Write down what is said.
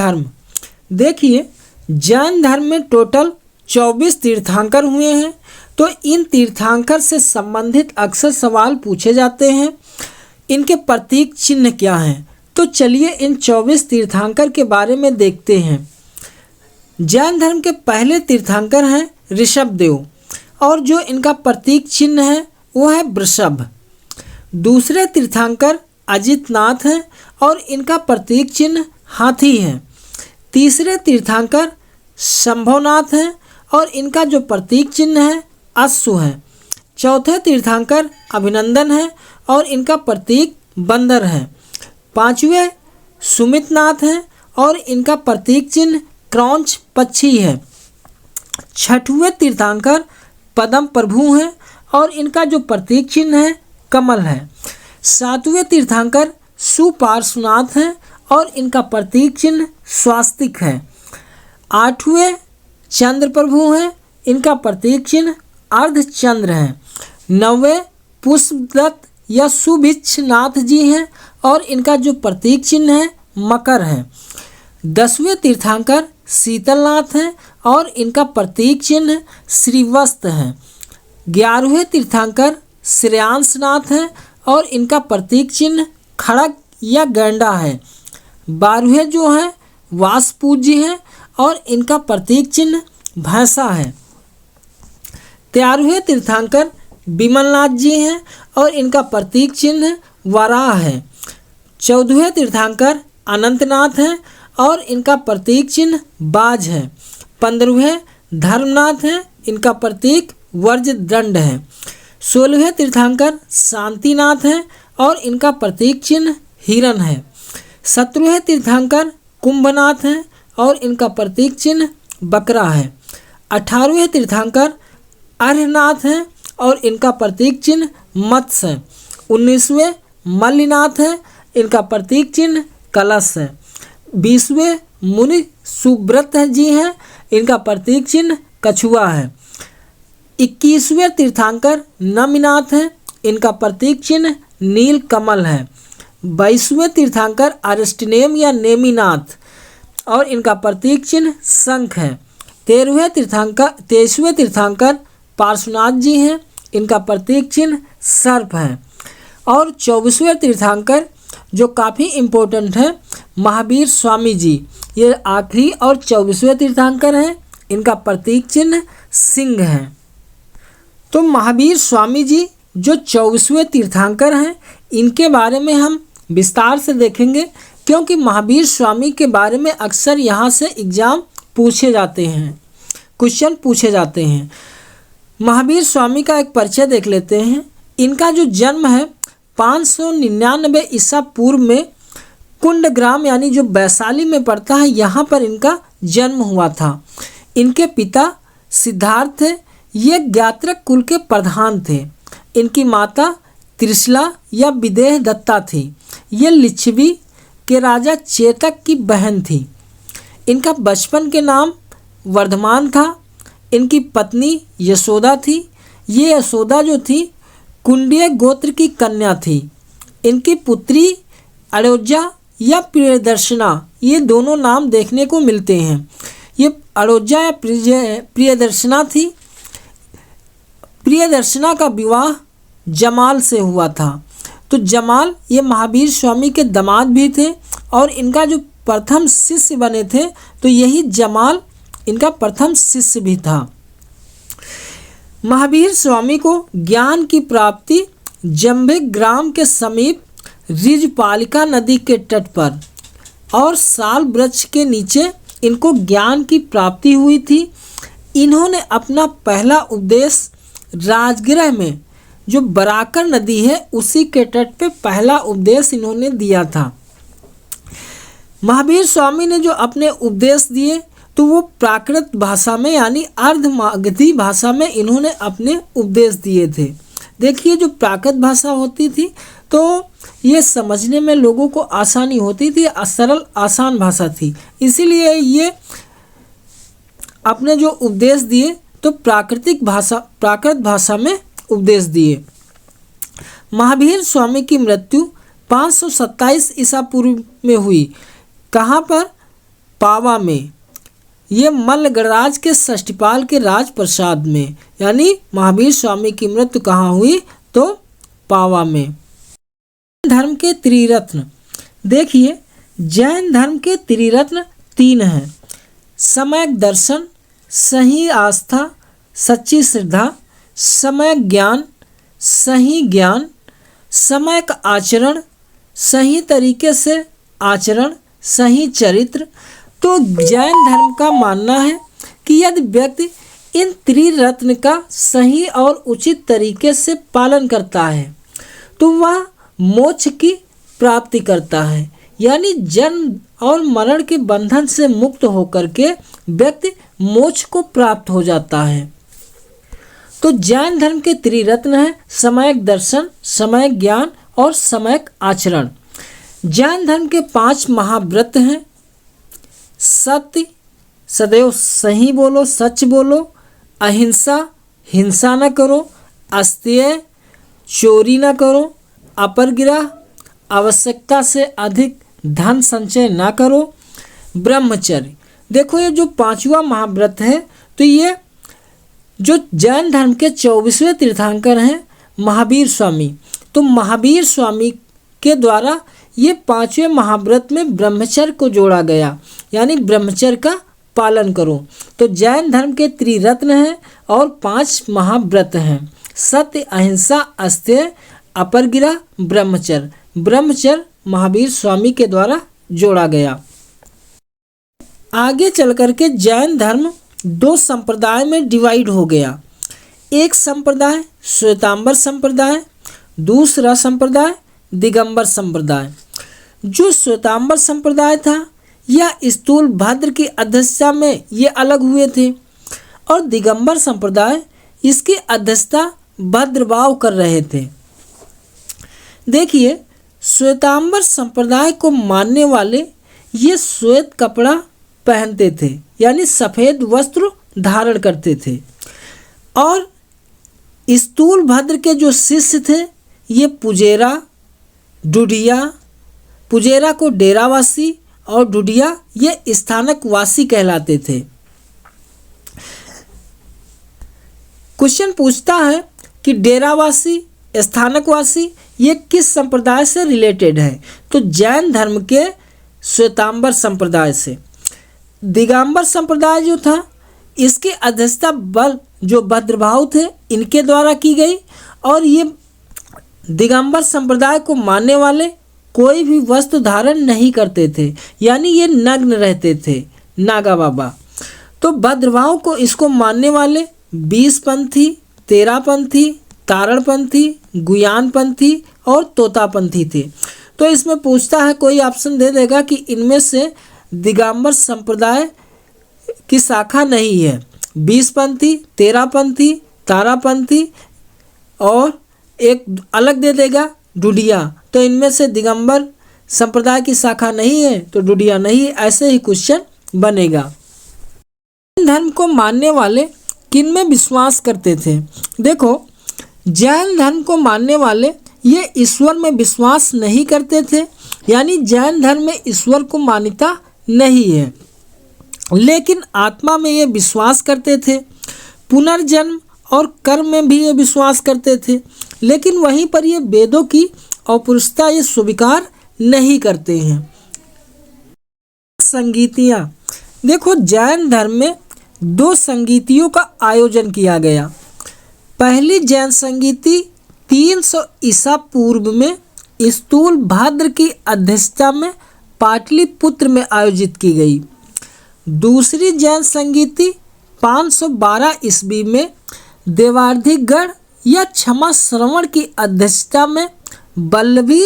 धर्म, देखिए जैन धर्म में टोटल 24 तीर्थंकर हुए हैं। तो इन तीर्थंकर से संबंधित अक्सर सवाल पूछे जाते हैं, इनके प्रतीक चिन्ह क्या हैं। तो चलिए इन 24 तीर्थंकर के बारे में देखते हैं। जैन धर्म के पहले तीर्थंकर हैं ऋषभदेव, और जो इनका प्रतीक चिन्ह है वो है वृषभ। दूसरे तीर्थंकर अजितनाथ हैं और इनका प्रतीक चिन्ह हाथी है। तीसरे तीर्थंकर शंभुनाथ हैं और इनका जो प्रतीक चिन्ह है अश्व है। चौथे तीर्थंकर अभिनंदन है और इनका प्रतीक बंदर है। पांचवें सुमितनाथ हैं और इनका प्रतीक चिन्ह क्रौंच पक्षी है। छठवें तीर्थंकर पद्म प्रभु हैं और इनका जो प्रतीक चिन्ह है कमल है। सातवें तीर्थंकर सुपार्श्वनाथ हैं और इनका प्रतीक चिन्ह स्वास्तिक है। आठवें चंद्र प्रभु हैं, इनका प्रतीक चिन्ह अर्धचंद्र है। नौवें पुष्पदत्त या सुभिक्षनाथ जी हैं और इनका जो प्रतीक चिन्ह है मकर है। 10वें तीर्थंकर शीतलनाथ हैं और इनका प्रतीक चिन्ह श्रीवत्स है। 11वें तीर्थंकर श्रेयांसनाथ हैं और इनका प्रतीक चिन्ह खड़ग या गैंडा है। 12वें जो हैं वासपूज्य हैं और इनका प्रतीक चिन्ह भैंसा है। 13वें तीर्थंकर विमलनाथ जी हैं और इनका प्रतीक चिन्ह वराह है। 14वें तीर्थंकर अनंतनाथ हैं और इनका प्रतीक चिन्ह बाज है। 15वें धर्मनाथ हैं, इनका प्रतीक वज्रदंड है। 16वें तीर्थंकर शांतिनाथ हैं और इनका प्रतीक चिन्ह हिरण है। 17वें तीर्थंकर कुंभनाथ हैं और इनका प्रतीक चिन्ह बकरा है। 18वें तीर्थंकर अर्हनाथ हैं और इनका प्रतीक चिन्ह मत्स्य है। 19वें मल्लिनाथ हैं, इनका प्रतीक चिन्ह कलश है। 20वें मुनि सुब्रत जी हैं, इनका प्रतीक चिन्ह कछुआ है। 21वें तीर्थंकर नमिनाथ हैं, इनका प्रतीक चिन्ह नील कमल है। 22वें तीर्थंकर अरिस्टनेम या नेमिनाथ और इनका प्रतीक चिन्ह शंख है। 23वें तीर्थंकर पार्श्वनाथ जी हैं, इनका प्रतीक चिन्ह सर्प है। और 24वें तीर्थंकर जो काफ़ी इम्पोर्टेंट है महावीर स्वामी जी, ये आखिरी और 24वें तीर्थंकर हैं, इनका प्रतीक चिन्ह सिंह है। तो महावीर स्वामी जी जो 24वें तीर्थंकर हैं, इनके बारे में हम विस्तार से देखेंगे, क्योंकि महावीर स्वामी के बारे में अक्सर यहाँ से एग्ज़ाम पूछे जाते हैं, क्वेश्चन पूछे जाते हैं। महावीर स्वामी का एक परिचय देख लेते हैं। इनका जो जन्म है 599 ईसा पूर्व में कुंडग्राम यानी जो वैशाली में पड़ता है, यहाँ पर इनका जन्म हुआ था। इनके पिता सिद्धार्थ थे, ये ज्ञात्रक कुल के प्रधान थे। इनकी माता त्रिशला या विदेह दत्ता थी, ये लिच्छवी के राजा चेतक की बहन थी। इनका बचपन के नाम वर्धमान था। इनकी पत्नी यशोदा थी, ये यशोदा जो थी कुंडीय गोत्र की कन्या थी। इनकी पुत्री अड़ोजा या प्रियदर्शना, ये दोनों नाम देखने को मिलते हैं। ये अड़ोजा या प्रियदर्शना थी। प्रियदर्शना का विवाह जमाल से हुआ था। तो जमाल ये महावीर स्वामी के दामाद भी थे और इनका जो प्रथम शिष्य बने थे, तो यही जमाल इनका प्रथम शिष्य भी था। महावीर स्वामी को ज्ञान की प्राप्ति जंभिक ग्राम के समीप ऋजपालिका नदी के तट पर और साल वृक्ष के नीचे इनको ज्ञान की प्राप्ति हुई थी। इन्होंने अपना पहला उपदेश राजगृह में जो बराकर नदी है उसी के तट पे पहला उपदेश इन्होंने दिया था। महावीर स्वामी ने जो अपने उपदेश दिए तो वो प्राकृत भाषा में यानी अर्धमागधी भाषा में इन्होंने अपने उपदेश दिए थे। देखिए जो प्राकृत भाषा होती थी तो ये समझने में लोगों को आसानी होती थी, सरल आसान भाषा थी, इसीलिए ये अपने जो उपदेश दिए तो प्राकृत भाषा में उपदेश दिए। महावीर स्वामी की मृत्यु 527 ईसा पूर्व में हुई। कहाँ पर? पावा में, ये मल्ल गणराज के षष्ठीपाल के राजप्रसाद में, यानी महावीर स्वामी की मृत्यु कहाँ हुई? तो पावा में। धर्म के त्रिरत्न, देखिए जैन धर्म के त्रिरत्न 3 हैं: सम्यक दर्शन, सही आस्था, सच्ची श्रद्धा, सम्यक ज्ञान, सही ज्ञान, सम्यक आचरण, सही तरीके से आचरण, सही चरित्र। तो जैन धर्म का मानना है कि यदि व्यक्ति इन त्रिरत्न का सही और उचित तरीके से पालन करता है तो वह मोक्ष की प्राप्ति करता है, यानी जन्म और मरण के बंधन से मुक्त होकर के व्यक्ति मोक्ष को प्राप्त हो जाता है। तो जैन धर्म के त्रिरत्न है सम्यक दर्शन, सम्यक ज्ञान और सम्यक आचरण। जैन धर्म के 5 महाव्रत हैं: सत्य, सदैव सही बोलो, सच बोलो; अहिंसा, हिंसा न करो; अस्तेय, चोरी न करो; अपरग्रह, आवश्यकता से अधिक धन संचय न करो; ब्रह्मचर्य। देखो ये जो 5वां महाव्रत है, तो ये जो जैन धर्म के 24वें तीर्थंकर हैं महावीर स्वामी, तो महावीर स्वामी के द्वारा ये 5वें महाव्रत में ब्रह्मचर्य को जोड़ा गया, यानी ब्रह्मचर्य का पालन करो। तो जैन धर्म के त्रिरत्न हैं और 5 महाव्रत हैं: सत्य, अहिंसा, अस्तेय, अपरग्रह, ब्रह्मचर्य। ब्रह्मचर्य महावीर स्वामी के द्वारा जोड़ा गया। आगे चल करके जैन धर्म 2 संप्रदाय में डिवाइड हो गया। एक संप्रदाय श्वेतांबर संप्रदाय, दूसरा संप्रदाय दिगंबर संप्रदाय। जो श्वेतांबर संप्रदाय था यह स्थूल भद्र की अध्यक्षता में ये अलग हुए थे, और दिगंबर संप्रदाय इसकी अध्यक्षता भद्रभाव कर रहे थे। देखिए श्वेतांबर संप्रदाय को मानने वाले ये श्वेत कपड़ा पहनते थे, यानी सफ़ेद वस्त्र धारण करते थे, और स्थूल भद्र के जो शिष्य थे ये पुजेरा, डुडिया, पुजेरा को डेरावासी और डुडिया ये स्थानकवासी कहलाते थे। क्वेश्चन पूछता है कि डेरावासी, स्थानकवासी ये किस संप्रदाय से रिलेटेड है? तो जैन धर्म के श्वेतांबर संप्रदाय से। दिगंबर संप्रदाय जो था इसकी अध्यक्षता बल जो भद्रभाव थे इनके द्वारा की गई, और ये दिगंबर संप्रदाय को मानने वाले कोई भी वस्त्र धारण नहीं करते थे, यानी ये नग्न रहते थे, नागा बाबा। तो भद्रभाव को इसको मानने वाले 20 पंथी, 13 पंथी, तारण पंथी, गुयान पंथी और तोता पंथी थे। तो इसमें पूछता है, कोई ऑप्शन दे देगा कि इनमें से दिगंबर संप्रदाय की शाखा नहीं है। 20 पंथी, 13 पंथी, तारा पंथी और एक अलग दे देगा डुडिया, तो इनमें से दिगंबर संप्रदाय की शाखा नहीं है तो डुडिया नहीं है। ऐसे ही क्वेश्चन बनेगा। धर्म को मानने वाले किन में विश्वास करते थे? देखो जैन धर्म को मानने वाले ये ईश्वर में विश्वास नहीं करते थे, यानी जैन धर्म में ईश्वर को मान्यता नहीं है, लेकिन आत्मा में ये विश्वास करते थे। पुनर्जन्म और कर्म में भी ये विश्वास करते थे, लेकिन वहीं पर ये वेदों की औपरुषता ये स्वीकार नहीं करते हैं। संगीतियाँ, देखो जैन धर्म में 2 संगीतियों का आयोजन किया गया। पहली जैन संगीति 300 ईसा पूर्व में स्थूल भाद्र की अध्यक्षता में पाटलिपुत्र में आयोजित की गई। दूसरी जैन संगीति 512 ईस्वी में देवार्धिगढ़ या क्षमा श्रवण की अध्यक्षता में वल्लभी